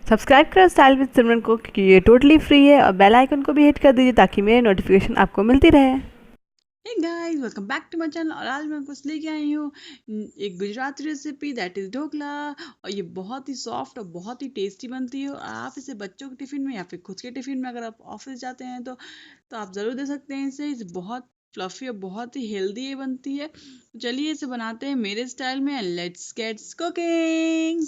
Subscribe करो style with सिमरन को, क्योंकि ये टोटली फ्री है, और बेल आइकन को भी हिट कर दीजिए ताकि मेरे नोटिफिकेशन आपको मिलती रहे। Hey guys, welcome back to my channel. और आज मैं कुछ लेके आई हूँ एक Gujarati recipe, that is dhokla. और ये बहुत ही सॉफ्ट और बहुत ही टेस्टी बनती है। और आप इसे बच्चों के टिफ़िन में या फिर खुद के टिफ़िन में, अगर आप ऑफिस जाते हैं तो आप ज़रूर दे सकते हैं इसे बहुत फ्लफ़ी और बहुत ही हेल्दी ये बनती है। तो चलिए इसे बनाते हैं मेरे स्टाइल में। Let's gets cooking.